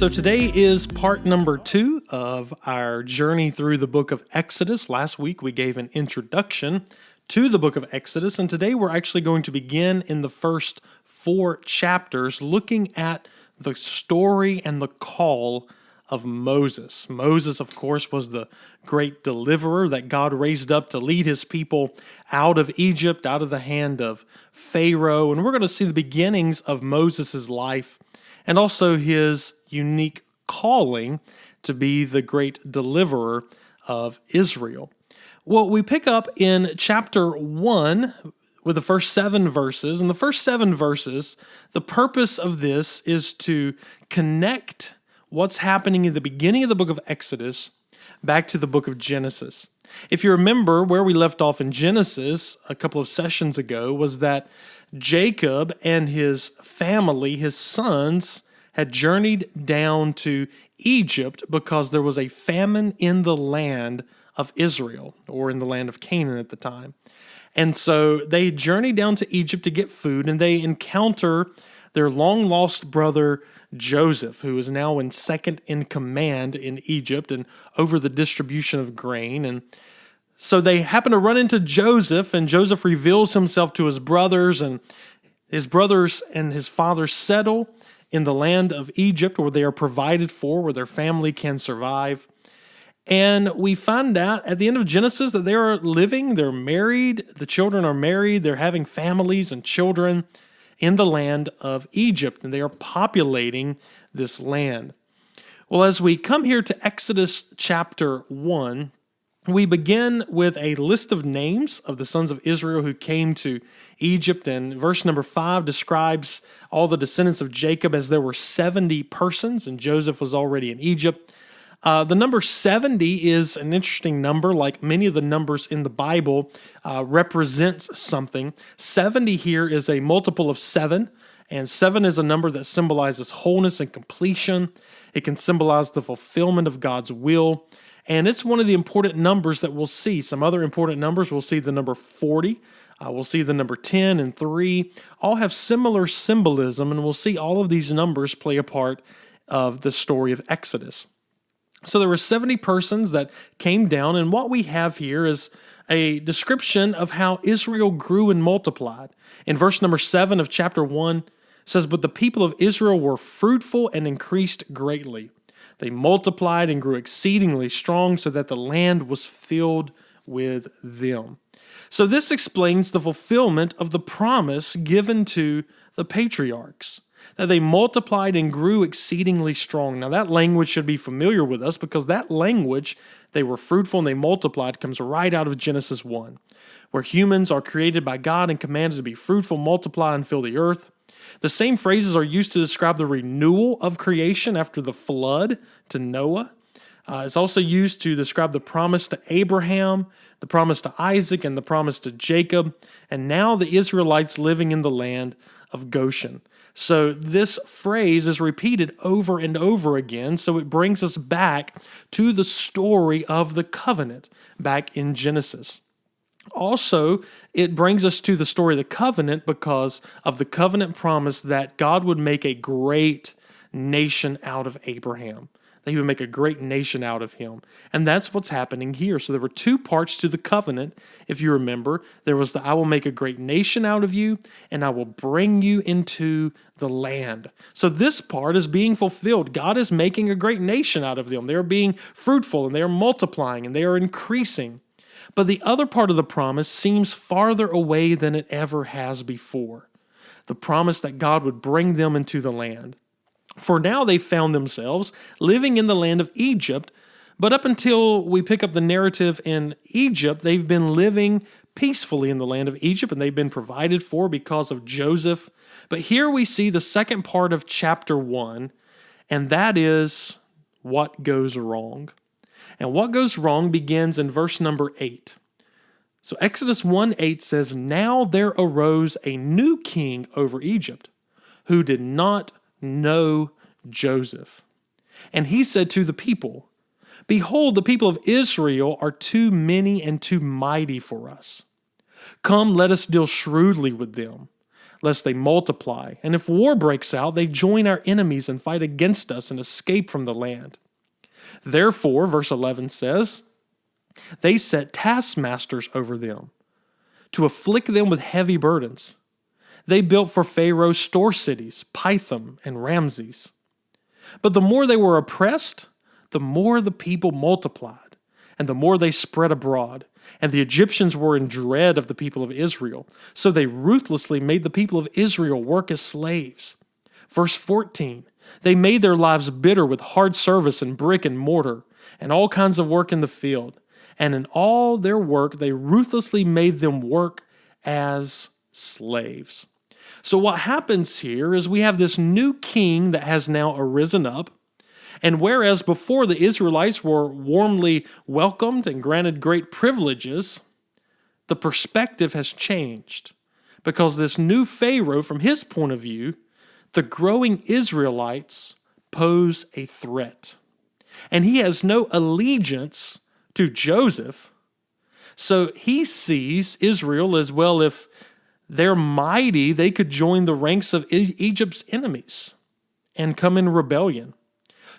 So today is part number 2 of our journey through the book of Exodus. Last week we gave an introduction to the book of Exodus, and today we're actually going to begin in the first 4 chapters looking at the story and the call of Moses. Moses, of course, was the great deliverer that God raised up to lead his people out of Egypt, out of the hand of Pharaoh, and we're going to see the beginnings of Moses' life and also his unique calling to be the great deliverer of Israel. Well, we pick up in chapter 1 with the first 7 verses. In the first 7 verses, the purpose of this is to connect what's happening in the beginning of the book of Exodus back to the book of Genesis. If you remember where we left off in Genesis a couple of sessions ago was that Jacob and his family, his sons, had journeyed down to Egypt because there was a famine in the land of Israel, or in the land of Canaan at the time. And so they journey down to Egypt to get food, and they encounter their long-lost brother Joseph, who is now in second in command in Egypt and over the distribution of grain. And so they happen to run into Joseph, and Joseph reveals himself to his brothers, and his brothers and his father settle in the land of Egypt where they are provided for, where their family can survive. And we find out at the end of Genesis that they are living, they're married, the children are married, they're having families and children in the land of Egypt, and they are populating this land. Well, as we come here to Exodus chapter 1, we begin with a list of names of the sons of Israel who came to Egypt, and verse number 5 describes all the descendants of Jacob as there were 70 persons, and Joseph was already in Egypt. The number 70 is an interesting number, like many of the numbers in the Bible represents something. 70 here is a multiple of 7, and 7 is a number that symbolizes wholeness and completion. It can symbolize the fulfillment of God's will, and it's one of the important numbers that we'll see. Some other important numbers, we'll see the number 40, we'll see the number 10 and 3, all have similar symbolism, and we'll see all of these numbers play a part of the story of Exodus. So there were 70 persons that came down, and what we have here is a description of how Israel grew and multiplied. In verse number 7 of chapter 1, it says, "But the people of Israel were fruitful and increased greatly. They multiplied and grew exceedingly strong, so that the land was filled with them." So this explains the fulfillment of the promise given to the patriarchs, that they multiplied and grew exceedingly strong. Now that language should be familiar with us because that language, they were fruitful and they multiplied, comes right out of Genesis 1, where humans are created by God and commanded to be fruitful, multiply, and fill the earth. The same phrases are used to describe the renewal of creation after the flood to Noah. It's also used to describe the promise to Abraham, the promise to Isaac, and the promise to Jacob, and now the Israelites living in the land of Goshen. So this phrase is repeated over and over again, so it brings us back to the story of the covenant back in Genesis. Also, it brings us to the story of the covenant because of the covenant promise that God would make a great nation out of Abraham, that he would make a great nation out of him. And that's what's happening here. So there were 2 parts to the covenant, if you remember. There was the I will make a great nation out of you, and I will bring you into the land. So this part is being fulfilled. God is making a great nation out of them. They are being fruitful, and they are multiplying, and they are increasing. But the other part of the promise seems farther away than it ever has before. The promise that God would bring them into the land. For now they found themselves living in the land of Egypt, but up until we pick up the narrative in Egypt, they've been living peacefully in the land of Egypt, and they've been provided for because of Joseph. But here we see the second part of chapter 1, and that is what goes wrong. And what goes wrong begins in verse number 8. So Exodus 1:8 says, "Now there arose a new king over Egypt, who did not know Joseph. And he said to the people, Behold, the people of Israel are too many and too mighty for us. Come, let us deal shrewdly with them, lest they multiply. And if war breaks out, they join our enemies and fight against us and escape from the land. Therefore, verse 11 says, they set taskmasters over them to afflict them with heavy burdens. They built for Pharaoh store cities, Pithom and Ramses. But the more they were oppressed, the more the people multiplied, and the more they spread abroad. And the Egyptians were in dread of the people of Israel. So they ruthlessly made the people of Israel work as slaves. Verse 14, they made their lives bitter with hard service and brick and mortar and all kinds of work in the field. And in all their work, they ruthlessly made them work as slaves. So what happens here is we have this new king that has now arisen up. And whereas before the Israelites were warmly welcomed and granted great privileges, the perspective has changed because this new Pharaoh, from his point of view, the growing Israelites pose a threat. And he has no allegiance to Joseph. So he sees Israel as, well, if they're mighty, they could join the ranks of Egypt's enemies and come in rebellion.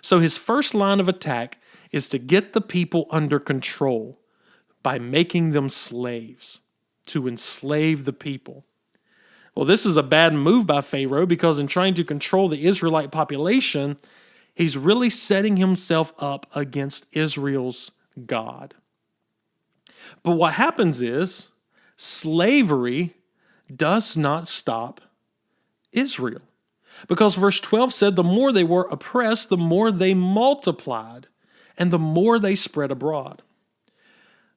So his first line of attack is to get the people under control by making them slaves, to enslave the people. Well, this is a bad move by Pharaoh because in trying to control the Israelite population, he's really setting himself up against Israel's God. But what happens is slavery does not stop Israel. Because verse 12 said, the more they were oppressed, the more they multiplied, and the more they spread abroad.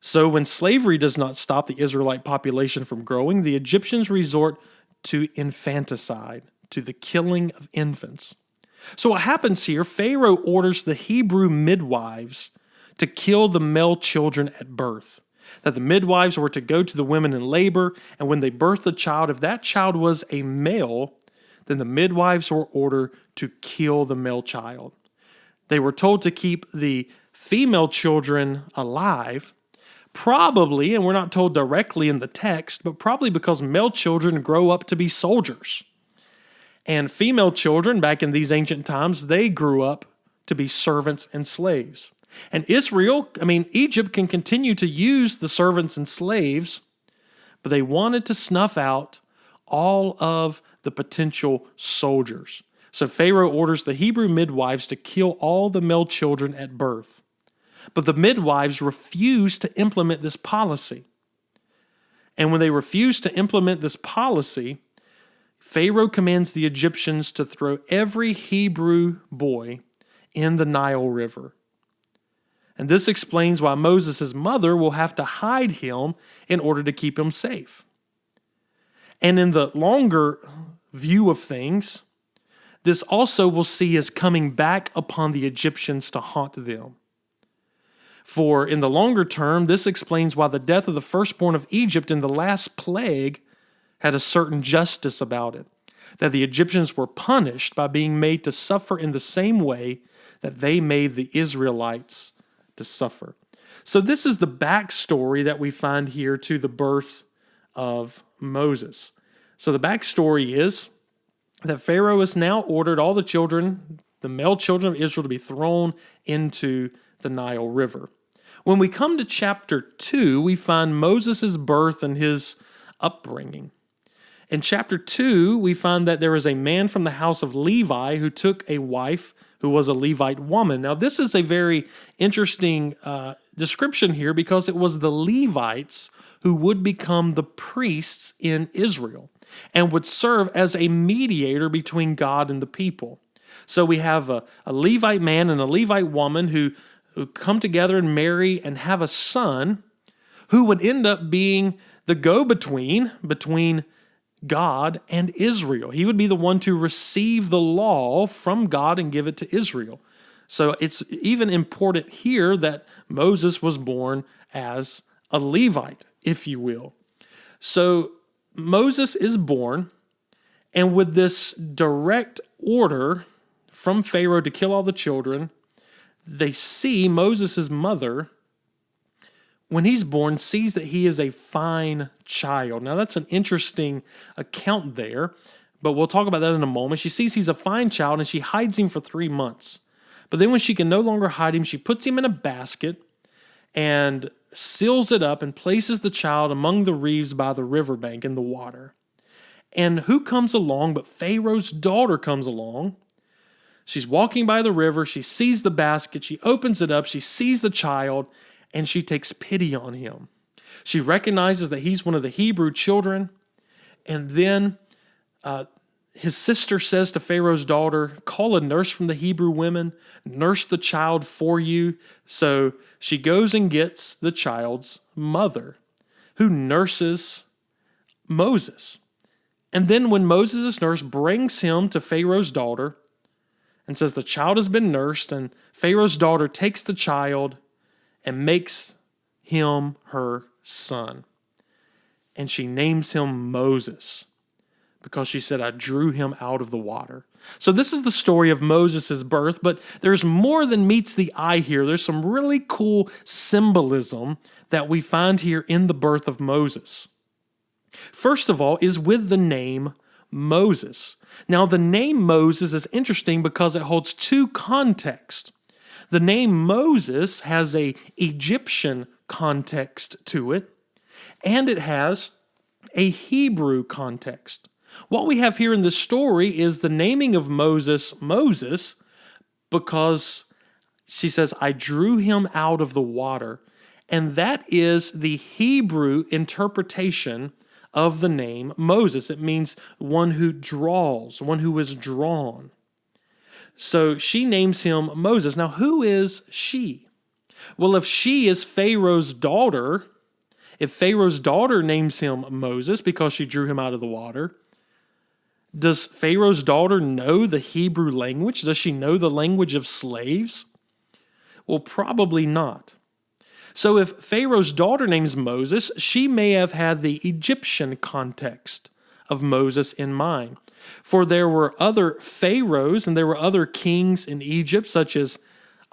So when slavery does not stop the Israelite population from growing, the Egyptians resort to infanticide, to the killing of infants. So what happens here, Pharaoh orders the Hebrew midwives to kill the male children at birth. That the midwives were to go to the women in labor, and when they birthed a child, if that child was a male, then the midwives were ordered to kill the male child. They were told to keep the female children alive, probably, and we're not told directly in the text, but probably because male children grow up to be soldiers. And female children, back in these ancient times, they grew up to be servants and slaves. And Egypt can continue to use the servants and slaves, but they wanted to snuff out all of the potential soldiers. So Pharaoh orders the Hebrew midwives to kill all the male children at birth. But the midwives refuse to implement this policy. And when they refuse to implement this policy, Pharaoh commands the Egyptians to throw every Hebrew boy in the Nile River. And this explains why Moses' mother will have to hide him in order to keep him safe. And in the longer view of things, this also will see as coming back upon the Egyptians to haunt them. For in the longer term, this explains why the death of the firstborn of Egypt in the last plague had a certain justice about it, that the Egyptians were punished by being made to suffer in the same way that they made the Israelites to suffer. So this is the backstory that we find here to the birth of Moses. So the backstory is that Pharaoh has now ordered all the children, the male children of Israel, to be thrown into the Nile River. When we come to chapter 2, we find Moses' birth and his upbringing. In chapter 2, we find that there is a man from the house of Levi who took a wife who was a Levite woman. Now, this is a very interesting description here because it was the Levites who would become the priests in Israel and would serve as a mediator between God and the people. So we have a Levite man and a Levite woman who come together and marry and have a son who would end up being the go-between between God and Israel. He would be the one to receive the law from God and give it to Israel. So it's even important here that Moses was born as a Levite, if you will. So Moses is born, and with this direct order from Pharaoh to kill all the children, they see Moses' mother when he's born, sees that he is a fine child. Now, that's an interesting account there, but we'll talk about that in a moment. She sees he's a fine child, and she hides him for 3 months. But then when she can no longer hide him, she puts him in a basket and seals it up and places the child among the reeds by the riverbank in the water. And who comes along but Pharaoh's daughter comes along. She's walking by the river. She sees the basket. She opens it up. She sees the child, and she takes pity on him. She recognizes that he's one of the Hebrew children. And then his sister says to Pharaoh's daughter, call a nurse from the Hebrew women, nurse the child for you. So she goes and gets the child's mother, who nurses Moses. And then when Moses' nurse brings him to Pharaoh's daughter and says the child has been nursed, and Pharaoh's daughter takes the child and makes him her son. And she names him Moses, because she said, I drew him out of the water. So this is the story of Moses' birth, but there's more than meets the eye here. There's some really cool symbolism that we find here in the birth of Moses. First of all is with the name Moses. Now, the name Moses is interesting because it holds two contexts. The name Moses has an Egyptian context to it, and it has a Hebrew context. What we have here in this story is the naming of Moses, Moses, because she says, I drew him out of the water. And that is the Hebrew interpretation of the name Moses. It means one who draws, one who is drawn. So she names him Moses. Now, who is she? Well, if she is Pharaoh's daughter, if Pharaoh's daughter names him Moses because she drew him out of the water, does Pharaoh's daughter know the Hebrew language? Does she know the language of slaves? Well, probably not. So if Pharaoh's daughter names Moses, she may have had the Egyptian context of Moses in mind. For there were other pharaohs and there were other kings in Egypt, such as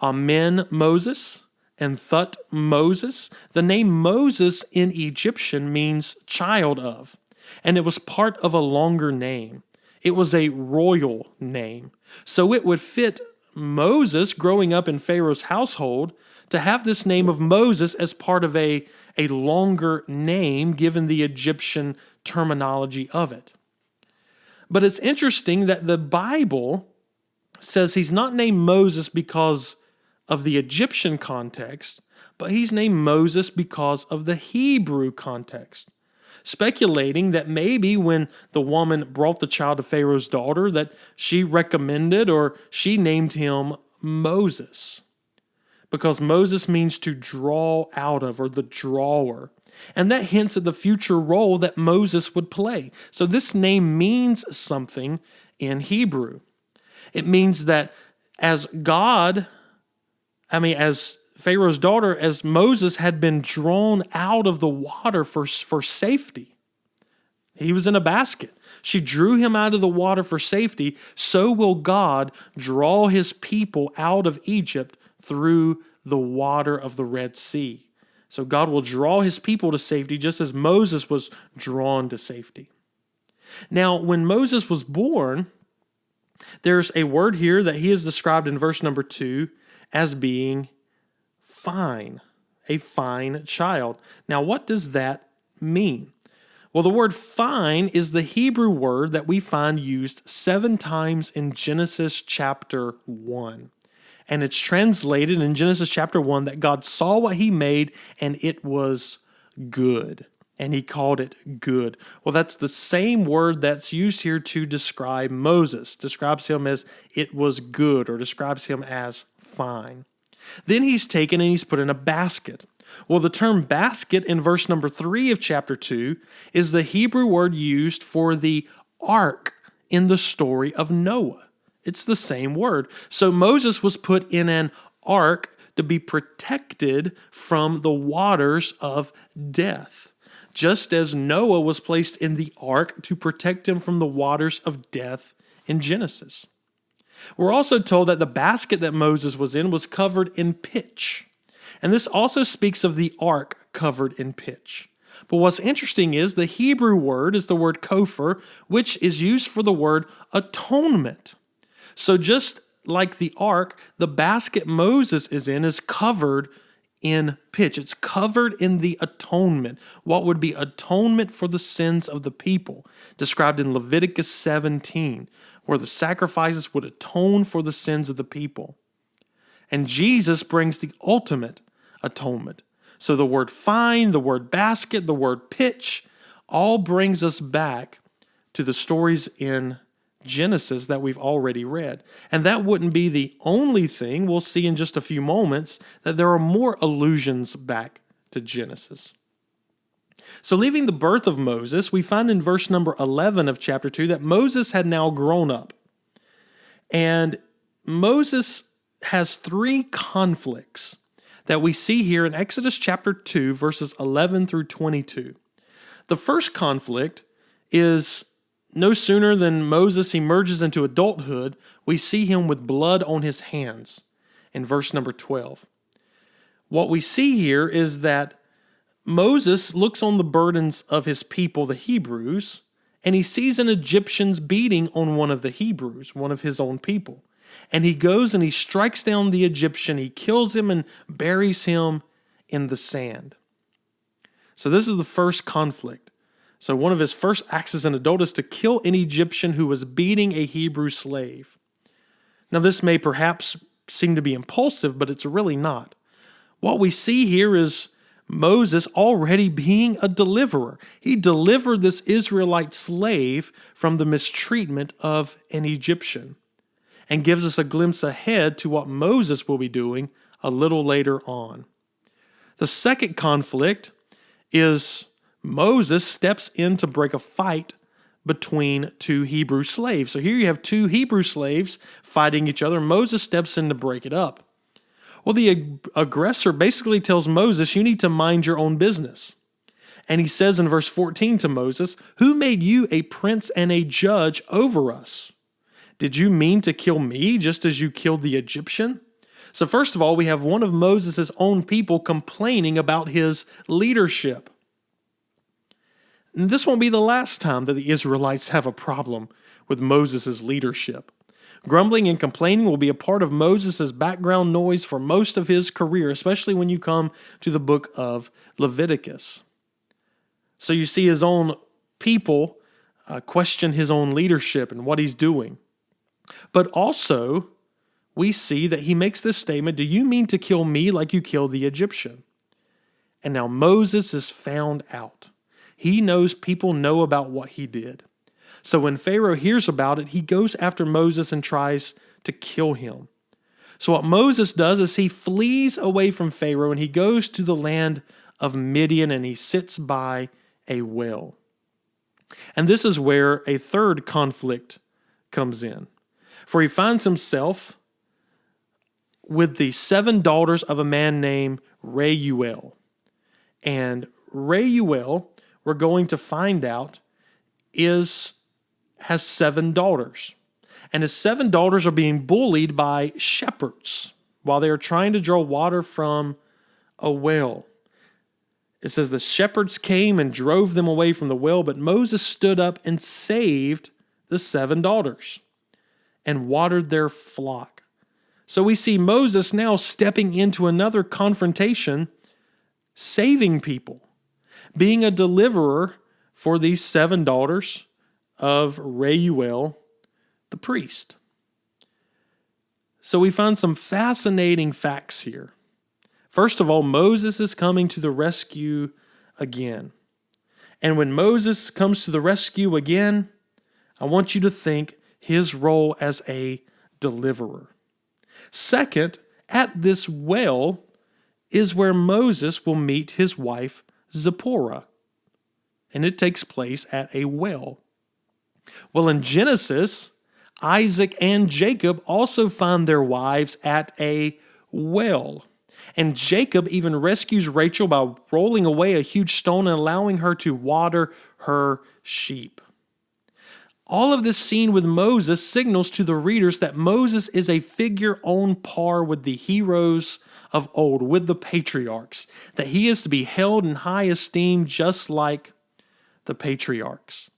Amen Moses and Thut Moses. The name Moses in Egyptian means child of, and it was part of a longer name. It was a royal name. So it would fit Moses growing up in Pharaoh's household to have this name of Moses as part of a longer name given the Egyptian terminology of it. But it's interesting that the Bible says he's not named Moses because of the Egyptian context, but he's named Moses because of the Hebrew context, speculating that maybe when the woman brought the child to Pharaoh's daughter that she recommended or she named him Moses, because Moses means to draw out of, or the drawer. And that hints at the future role that Moses would play. So this name means something in Hebrew. It means that as Pharaoh's daughter, as Moses had been drawn out of the water for safety. He was in a basket. She drew him out of the water for safety. So will God draw his people out of Egypt through the water of the Red Sea. So God will draw his people to safety just as Moses was drawn to safety. Now, when Moses was born, there's a word here that he is described in verse number 2 as being fine, a fine child. Now, what does that mean? Well, the word fine is the Hebrew word that we find used 7 times in Genesis chapter 1. And it's translated in Genesis chapter 1 that God saw what he made and it was good. And he called it good. Well, that's the same word that's used here to describe Moses. Describes him as it was good, or describes him as fine. Then he's taken and he's put in a basket. Well, the term basket in verse number 3 of chapter 2 is the Hebrew word used for the ark in the story of Noah. It's the same word. So Moses was put in an ark to be protected from the waters of death, just as Noah was placed in the ark to protect him from the waters of death in Genesis. We're also told that the basket that Moses was in was covered in pitch. And this also speaks of the ark covered in pitch. But what's interesting is the Hebrew word is the word kopher, which is used for the word atonement. So just like the ark, the basket Moses is in is covered in pitch. It's covered in the atonement, what would be atonement for the sins of the people, described in Leviticus 17, where the sacrifices would atone for the sins of the people. And Jesus brings the ultimate atonement. So the word fine, the word basket, the word pitch, all brings us back to the stories in Genesis that we've already read. And that wouldn't be the only thing. We'll see in just a few moments that there are more allusions back to Genesis. So leaving the birth of Moses, we find in verse number 11 of chapter 2 that Moses had now grown up. And Moses has three conflicts that we see here in Exodus chapter 2, verses 11 through 22. The first conflict is no sooner than Moses emerges into adulthood, we see him with blood on his hands in verse number 12. What we see here is that Moses looks on the burdens of his people, the Hebrews, and he sees an Egyptian's beating on one of the Hebrews, one of his own people. And he goes and he strikes down the Egyptian, he kills him and buries him in the sand. So this is the first conflict. So one of his first acts as an adult is to kill an Egyptian who was beating a Hebrew slave. Now this may perhaps seem to be impulsive, but it's really not. What we see here is Moses already being a deliverer. He delivered this Israelite slave from the mistreatment of an Egyptian, and gives us a glimpse ahead to what Moses will be doing a little later on. The second conflict is Moses steps in to break a fight between two Hebrew slaves. So here you have two Hebrew slaves fighting each other. Moses steps in to break it up. Well, the aggressor basically tells Moses, you need to mind your own business. And he says in verse 14 to Moses, who made you a prince and a judge over us? Did you mean to kill me just as you killed the Egyptian? So first of all, we have one of Moses' own people complaining about his leadership. And this won't be the last time that the Israelites have a problem with Moses' leadership. Grumbling and complaining will be a part of Moses' background noise for most of his career, especially when you come to the book of Leviticus. So you see his own people question his own leadership and what he's doing. But also, we see that he makes this statement, do you mean to kill me like you killed the Egyptian? And now Moses is found out. He knows people know about what he did. So when Pharaoh hears about it, he goes after Moses and tries to kill him. So what Moses does is he flees away from Pharaoh and he goes to the land of Midian and he sits by a well. And this is where a third conflict comes in. For he finds himself with the 7 daughters of a man named Reuel. And Reuel, we're going to find out, has 7 daughters. And his 7 daughters are being bullied by shepherds while they are trying to draw water from a well. It says the shepherds came and drove them away from the well, but Moses stood up and saved the 7 daughters and watered their flock. So we see Moses now stepping into another confrontation, saving people, being a deliverer for these 7 daughters of Reuel, the priest. So we find some fascinating facts here. First of all, Moses is coming to the rescue again. And when Moses comes to the rescue again, I want you to think his role as a deliverer. Second, at this well is where Moses will meet his wife Zipporah. And it takes place at a well. Well, in Genesis, Isaac and Jacob also find their wives at a well. And Jacob even rescues Rachel by rolling away a huge stone and allowing her to water her sheep. All of this scene with Moses signals to the readers that Moses is a figure on par with the heroes of old, with the patriarchs, that he is to be held in high esteem just like the patriarchs.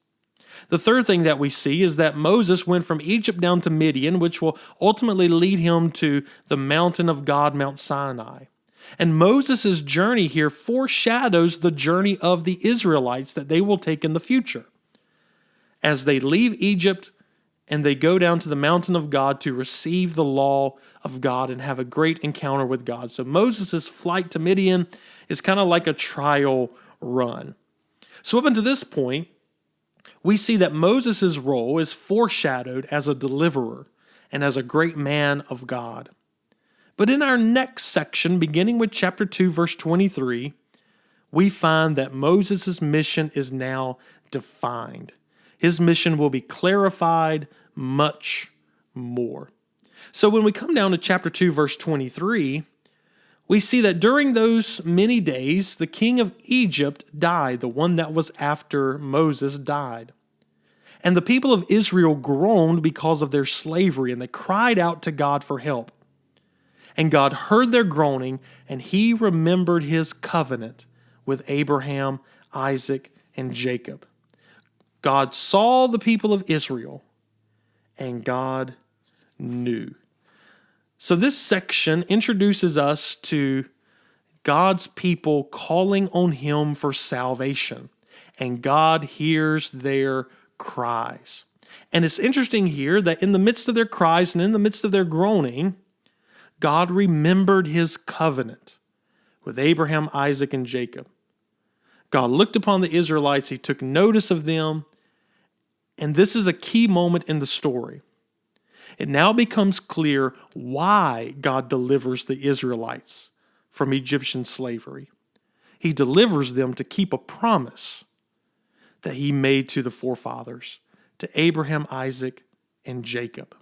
The third thing that we see is that Moses went from Egypt down to Midian, which will ultimately lead him to the mountain of God, Mount Sinai. And Moses' journey here foreshadows the journey of the Israelites that they will take in the future, as they leave Egypt and they go down to the mountain of God to receive the law of God and have a great encounter with God. So Moses' flight to Midian is kind of like a trial run. So up until this point, we see that Moses' role is foreshadowed as a deliverer and as a great man of God. But in our next section, beginning with chapter 2, verse 23, we find that Moses' mission is now defined. His mission will be clarified much more. So when we come down to chapter 2, verse 23, we see that during those many days, the king of Egypt died, the one that was after Moses died. And the people of Israel groaned because of their slavery, and they cried out to God for help. And God heard their groaning, and he remembered his covenant with Abraham, Isaac, and Jacob. God saw the people of Israel, and God knew. So this section introduces us to God's people calling on him for salvation, and God hears their cries. And it's interesting here that in the midst of their cries and in the midst of their groaning, God remembered his covenant with Abraham, Isaac, and Jacob. God looked upon the Israelites, he took notice of them, and this is a key moment in the story. It now becomes clear why God delivers the Israelites from Egyptian slavery. He delivers them to keep a promise that he made to the forefathers, to Abraham, Isaac, and Jacob.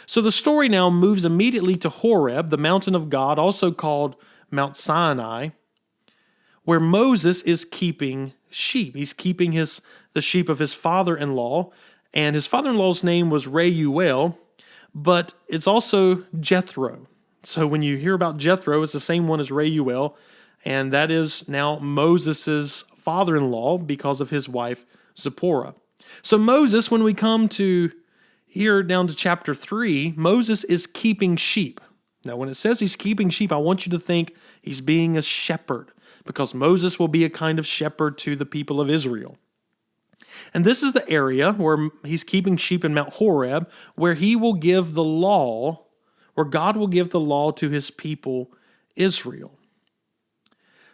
So the story now moves immediately to Horeb, the mountain of God, also called Mount Sinai, where Moses is keeping sheep. He's keeping the sheep of his father-in-law, and his father-in-law's name was Reuel, but it's also Jethro. So when you hear about Jethro, it's the same one as Reuel, and that is now Moses' father-in-law because of his wife Zipporah. So Moses, when we come to here down to chapter 3, Moses is keeping sheep. Now when it says he's keeping sheep, I want you to think he's being a shepherd, because Moses will be a kind of shepherd to the people of Israel. And this is the area where he's keeping sheep in Mount Horeb, where he will give the law, where God will give the law to his people Israel.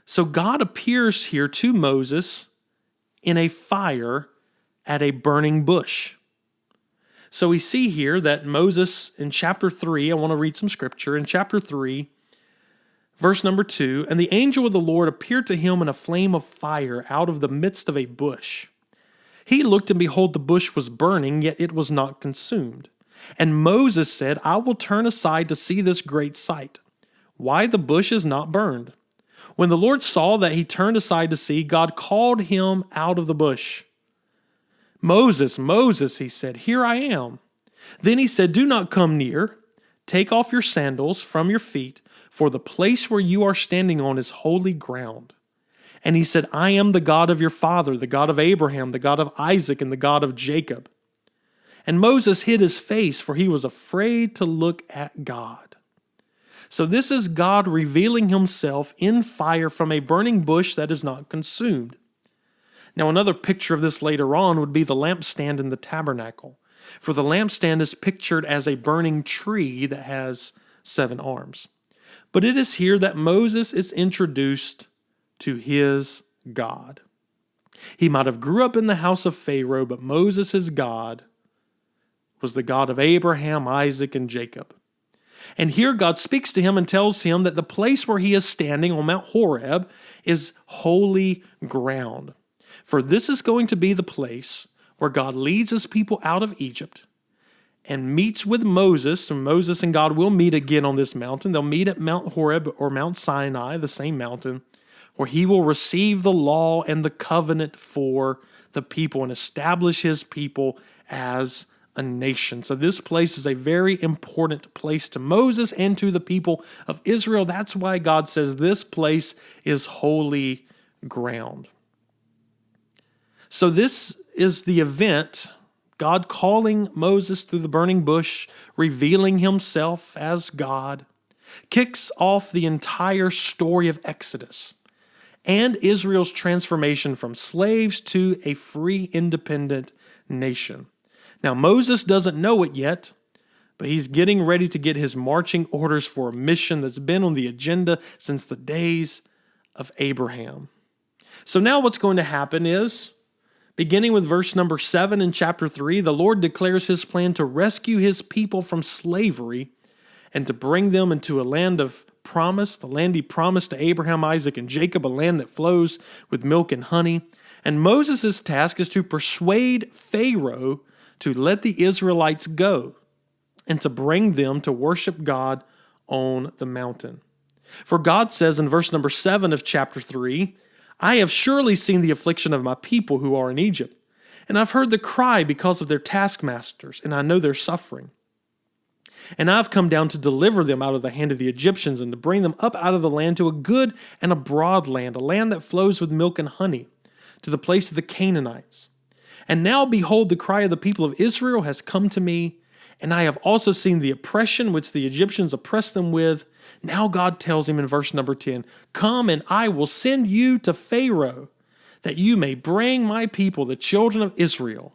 So God appears here to Moses in a fire at a burning bush. So we see here that Moses in chapter 3, I want to read some scripture. In chapter 3, verse number 2, and the angel of the Lord appeared to him in a flame of fire out of the midst of a bush. He looked, and behold, the bush was burning, yet it was not consumed. And Moses said, I will turn aside to see this great sight, why the bush is not burned. When the Lord saw that he turned aside to see, God called him out of the bush. Moses, Moses, he said, here I am. Then he said, do not come near. Take off your sandals from your feet, for the place where you are standing on is holy ground. And he said, I am the God of your father, the God of Abraham, the God of Isaac, and the God of Jacob. And Moses hid his face, for he was afraid to look at God. So this is God revealing himself in fire from a burning bush that is not consumed. Now another picture of this later on would be the lampstand in the tabernacle. For the lampstand is pictured as a burning tree that has 7 arms. But it is here that Moses is introduced to his God. He might have grew up in the house of Pharaoh, but Moses' God was the God of Abraham, Isaac, and Jacob. And here God speaks to him and tells him that the place where he is standing on Mount Horeb is holy ground. For this is going to be the place where God leads his people out of Egypt and meets with Moses, and Moses and God will meet again on this mountain. They'll meet at Mount Horeb or Mount Sinai, the same mountain, where he will receive the law and the covenant for the people and establish his people as a nation. So this place is a very important place to Moses and to the people of Israel. That's why God says this place is holy ground. So this is the event, God calling Moses through the burning bush, revealing himself as God, kicks off the entire story of Exodus and Israel's transformation from slaves to a free, independent nation. Now, Moses doesn't know it yet, but he's getting ready to get his marching orders for a mission that's been on the agenda since the days of Abraham. So now what's going to happen is, beginning with verse number 7 in chapter 3, the Lord declares his plan to rescue his people from slavery and to bring them into a land of promise, the land he promised to Abraham, Isaac, and Jacob, a land that flows with milk and honey. And Moses' task is to persuade Pharaoh to let the Israelites go and to bring them to worship God on the mountain. For God says in verse number 7 of chapter 3, I have surely seen the affliction of my people who are in Egypt, and I've heard the cry because of their taskmasters, and I know their suffering. And I've come down to deliver them out of the hand of the Egyptians and to bring them up out of the land to a good and a broad land, a land that flows with milk and honey, to the place of the Canaanites. And now behold, the cry of the people of Israel has come to me, and I have also seen the oppression which the Egyptians oppressed them with. Now God tells him in verse number 10, come and I will send you to Pharaoh, that you may bring my people, the children of Israel,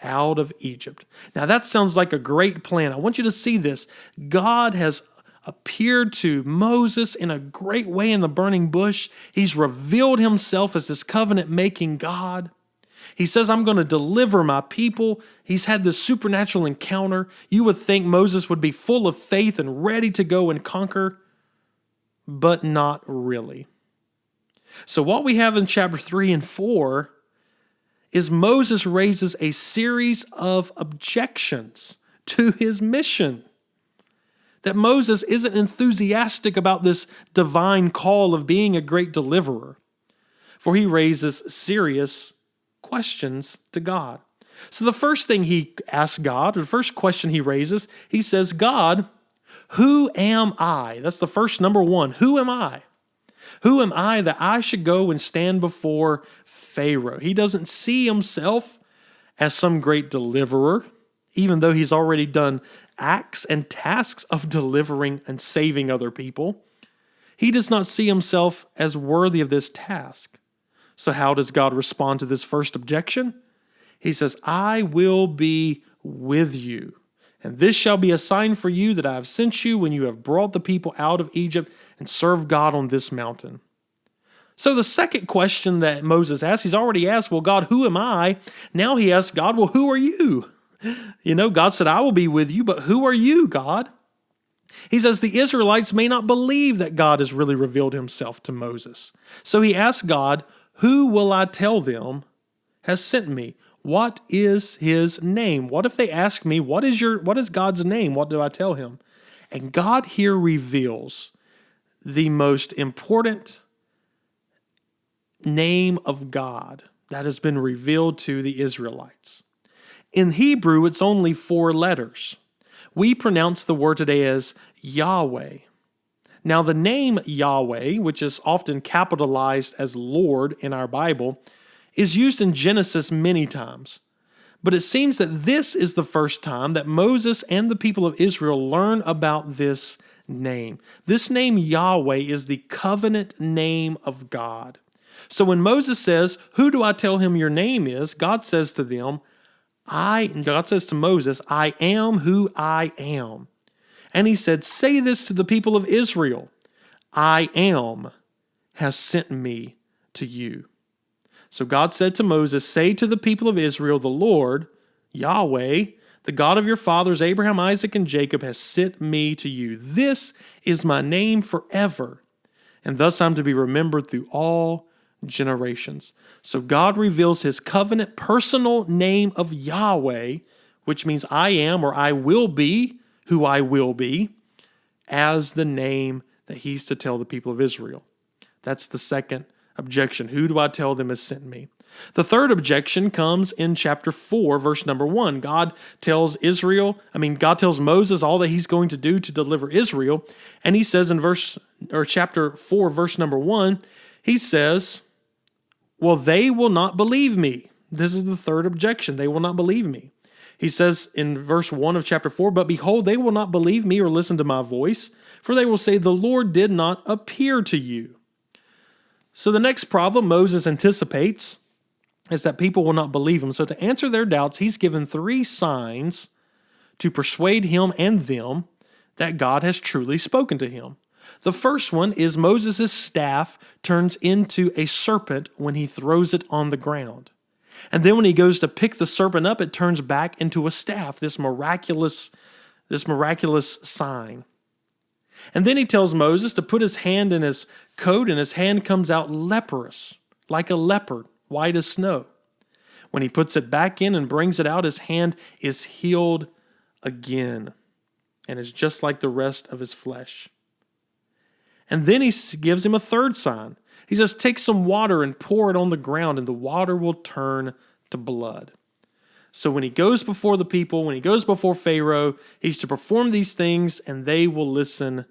out of Egypt. Now that sounds like a great plan. I want you to see this. God has appeared to Moses in a great way in the burning bush. He's revealed himself as this covenant-making God. He says, I'm going to deliver my people. He's had this supernatural encounter. You would think Moses would be full of faith and ready to go and conquer, but not really. So what we have in chapter 3 and 4 is Moses raises a series of objections to his mission. That Moses isn't enthusiastic about this divine call of being a great deliverer, for he raises serious questions to God. So the first thing he asks God, or the first question he raises, he says, God, who am I? That's the first number one. Who am I? Who am I that I should go and stand before Pharaoh? He doesn't see himself as some great deliverer, even though he's already done acts and tasks of delivering and saving other people. He does not see himself as worthy of this task. So how does God respond to this first objection? He says, I will be with you. And this shall be a sign for you that I have sent you when you have brought the people out of Egypt and served God on this mountain. So the second question that Moses asked, he's already asked, well, God, who am I? Now he asks God, well, who are you? You know, God said, I will be with you, but who are you, God? He says the Israelites may not believe that God has really revealed himself to Moses. So he asks God, who will I tell them has sent me? What is his name? What if they ask me, what is God's name? What do I tell him? And God here reveals the most important name of God that has been revealed to the Israelites. In Hebrew, it's only 4 letters. We pronounce the word today as Yahweh. Now, the name Yahweh, which is often capitalized as Lord in our Bible, is used in Genesis many times. But it seems that this is the first time that Moses and the people of Israel learn about this name. This name Yahweh is the covenant name of God. So when Moses says, who do I tell him your name is? God says to them, God says to Moses, I am who I am. And he said, say this to the people of Israel, I am has sent me to you. So God said to Moses, say to the people of Israel, the Lord, Yahweh, the God of your fathers, Abraham, Isaac, and Jacob, has sent me to you. This is my name forever, and thus I'm to be remembered through all generations. So God reveals his covenant personal name of Yahweh, which means I am or I will be who I will be, as the name that he's to tell the people of Israel. That's the second objection. Who do I tell them has sent me? The third objection comes in chapter 4, verse number 1. God tells Moses all that he's going to do to deliver Israel. And he says in chapter 4, verse number 1, he says, well, they will not believe me. This is the third objection. They will not believe me. He says in verse 1 of chapter 4, but behold, they will not believe me or listen to my voice, for they will say, the Lord did not appear to you. So the next problem Moses anticipates is that people will not believe him. So to answer their doubts, he's given 3 signs to persuade him and them that God has truly spoken to him. The first one is Moses' staff turns into a serpent when he throws it on the ground. And then when he goes to pick the serpent up, it turns back into a staff, this miraculous sign. And then he tells Moses to put his hand in his coat, and his hand comes out leprous, like a leopard, white as snow. When he puts it back in and brings it out, his hand is healed again and is just like the rest of his flesh. And then he gives him a third sign. He says, take some water and pour it on the ground, and the water will turn to blood. So when he goes before the people, when he goes before Pharaoh, he's to perform these things, and they will listen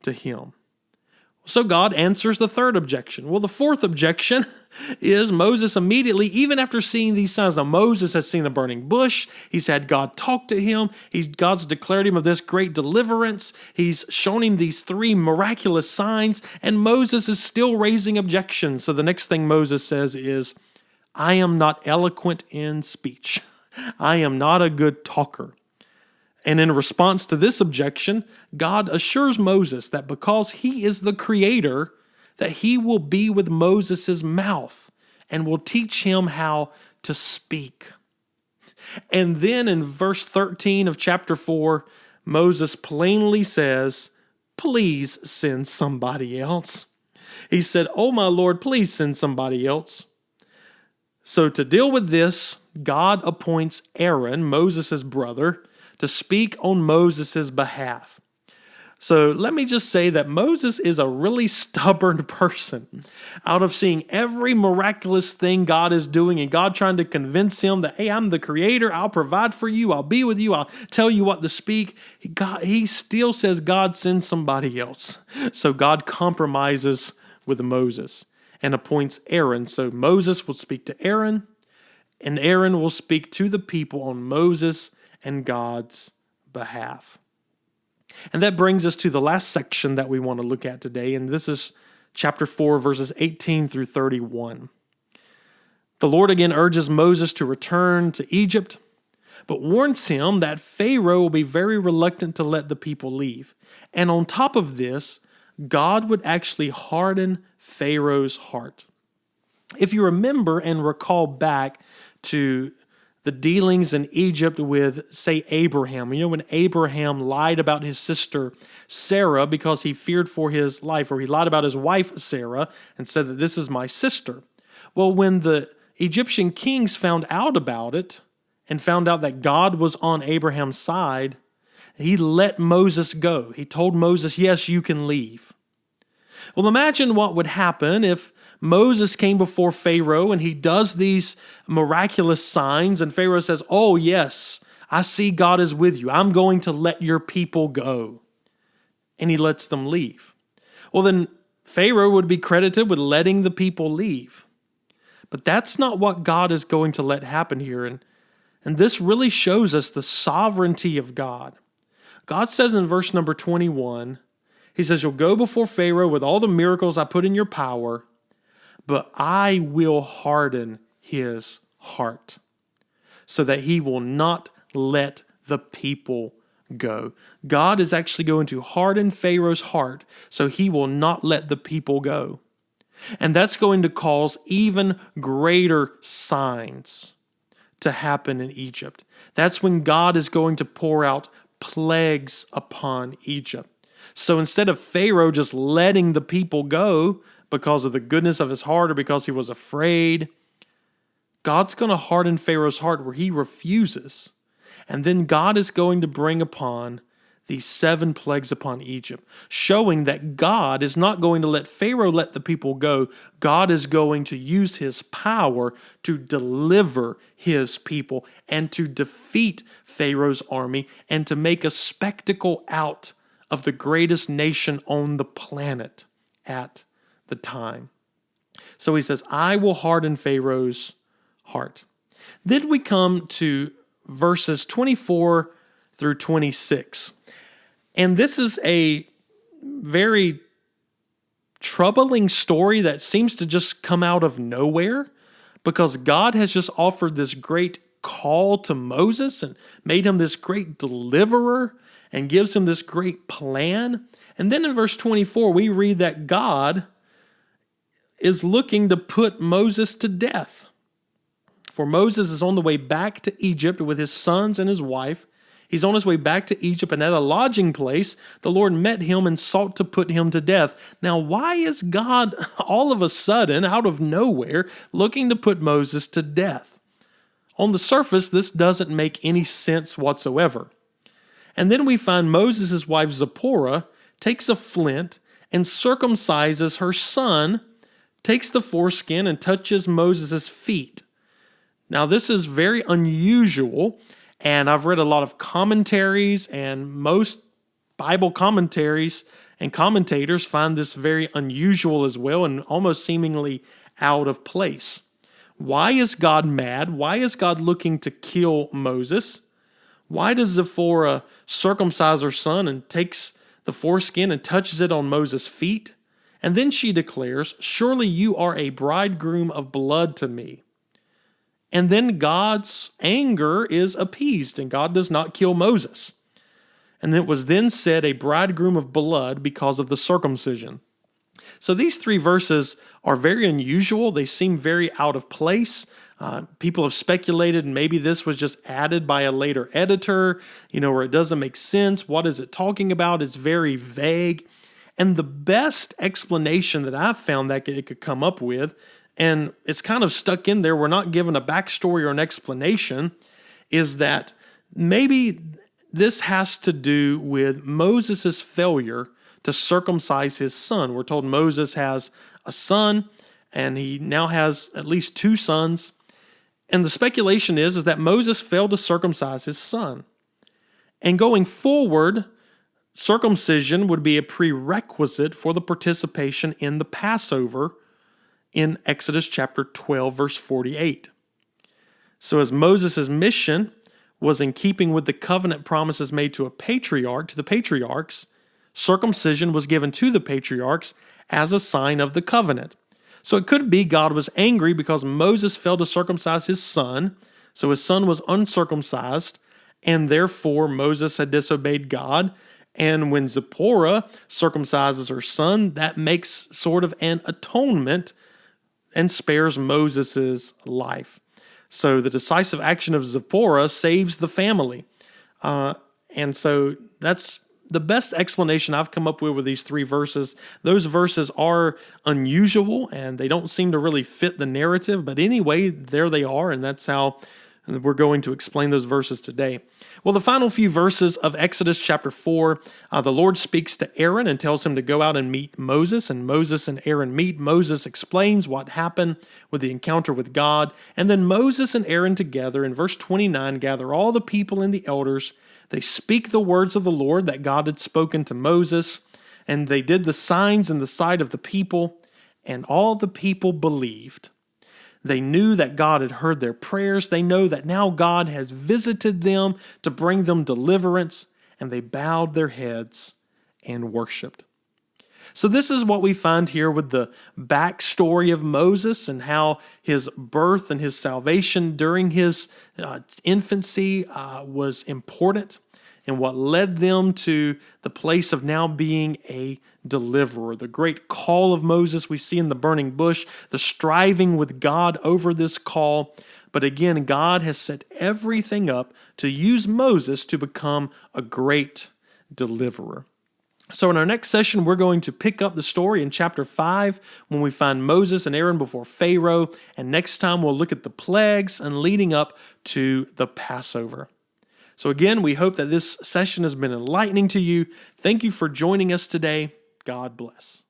to him. So God answers the third objection. Well, the fourth objection is Moses immediately, even after seeing these signs. Now, Moses has seen the burning bush. He's had God talk to him. God's declared him of this great deliverance. He's shown him these 3 miraculous signs, and Moses is still raising objections. So the next thing Moses says is, I am not eloquent in speech. I am not a good talker. And in response to this objection, God assures Moses that because he is the creator, that he will be with Moses' mouth and will teach him how to speak. And then in verse 13 of chapter 4, Moses plainly says, please send somebody else. He said, oh my Lord, please send somebody else. So to deal with this, God appoints Aaron, Moses' brother, to speak on Moses' behalf. So let me just say that Moses is a really stubborn person. Out of seeing every miraculous thing God is doing and God trying to convince him that, hey, I'm the creator, I'll provide for you, I'll be with you, I'll tell you what to speak, he still says, God, send somebody else. So God compromises with Moses and appoints Aaron. So Moses will speak to Aaron, and Aaron will speak to the people on Moses and God's behalf. And that brings us to the last section that we want to look at today, and this is chapter 4, verses 18 through 31. The Lord again urges Moses to return to Egypt, but warns him that Pharaoh will be very reluctant to let the people leave. And on top of this, God would actually harden Pharaoh's heart. If you remember and recall back to the dealings in Egypt with, say, Abraham. You know, when Abraham lied about his sister Sarah because he feared for his life, or he lied about his wife Sarah and said that this is my sister. Well, when the Egyptian kings found out about it and found out that God was on Abraham's side, he let Moses go. He told Moses, yes, you can leave. Well, imagine what would happen if Moses came before Pharaoh and he does these miraculous signs, and Pharaoh says, oh yes, I see God is with you. I'm going to let your people go. And he lets them leave. Well, then Pharaoh would be credited with letting the people leave. But that's not what God is going to let happen here. And this really shows us the sovereignty of God. God says in verse number 21, he says, you'll go before Pharaoh with all the miracles I put in your power, but I will harden his heart so that he will not let the people go. God is actually going to harden Pharaoh's heart so he will not let the people go. And that's going to cause even greater signs to happen in Egypt. That's when God is going to pour out plagues upon Egypt. So instead of Pharaoh just letting the people go because of the goodness of his heart or because he was afraid, God's going to harden Pharaoh's heart where he refuses. And then God is going to bring upon these 7 plagues upon Egypt, showing that God is not going to let Pharaoh let the people go. God is going to use his power to deliver his people and to defeat Pharaoh's army and to make a spectacle out of the greatest nation on the planet at the time. So he says, I will harden Pharaoh's heart. Then we come to verses 24 through 26. And this is a very troubling story that seems to just come out of nowhere, because God has just offered this great call to Moses and made him this great deliverer and gives him this great plan. And then in verse 24, we read that God is looking to put Moses to death. For Moses is on the way back to Egypt with his sons and his wife. He's on his way back to Egypt, and at a lodging place, the Lord met him and sought to put him to death. Now, why is God all of a sudden, out of nowhere, looking to put Moses to death? On the surface, this doesn't make any sense whatsoever. And then we find Moses' wife Zipporah takes a flint and circumcises her son, takes the foreskin and touches Moses' feet. Now, this is very unusual, and I've read a lot of commentaries, and most Bible commentaries and commentators find this very unusual as well and almost seemingly out of place. Why is God mad? Why is God looking to kill Moses? Why does Zipporah circumcise her son and takes the foreskin and touches it on Moses' feet? And then she declares, surely you are a bridegroom of blood to me. And then God's anger is appeased, and God does not kill Moses. And it was then said, a bridegroom of blood because of the circumcision. So these 3 verses are very unusual. They seem very out of place. People have speculated maybe this was just added by a later editor, where it doesn't make sense. What is it talking about? It's very vague. And the best explanation that I've found that it could come up with, and it's kind of stuck in there, we're not given a backstory or an explanation, is that maybe this has to do with Moses' failure to circumcise his son. We're told Moses has a son, and he now has at least 2 sons. And the speculation is that Moses failed to circumcise his son. And going forward, circumcision would be a prerequisite for the participation in the Passover in Exodus chapter 12, verse 48. So as Moses' mission was in keeping with the covenant promises made to the patriarchs, circumcision was given to the patriarchs as a sign of the covenant. So it could be God was angry because Moses failed to circumcise his son, so his son was uncircumcised, and therefore Moses had disobeyed God. And when Zipporah circumcises her son, that makes sort of an atonement and spares Moses' life. So the decisive action of Zipporah saves the family. And so that's the best explanation I've come up with these 3 verses. Those verses are unusual and they don't seem to really fit the narrative. But anyway, there they are, and that's how we're going to explain those verses today. Well, the final few verses of Exodus chapter 4, the Lord speaks to Aaron and tells him to go out and meet Moses, and Moses and Aaron meet. Moses explains what happened with the encounter with God, and then Moses and Aaron together in verse 29 gather all the people and the elders. They speak the words of the Lord that God had spoken to Moses, and they did the signs in the sight of the people, and all the people believed. They knew that God had heard their prayers. They know that now God has visited them to bring them deliverance, and they bowed their heads and worshiped. So this is what we find here with the backstory of Moses and how his birth and his salvation during his infancy was important, and what led them to the place of now being a deliverer. The great call of Moses we see in the burning bush, the striving with God over this call. But again, God has set everything up to use Moses to become a great deliverer. So in our next session, we're going to pick up the story in chapter 5 when we find Moses and Aaron before Pharaoh. And next time we'll look at the plagues and leading up to the Passover. So again, we hope that this session has been enlightening to you. Thank you for joining us today. God bless.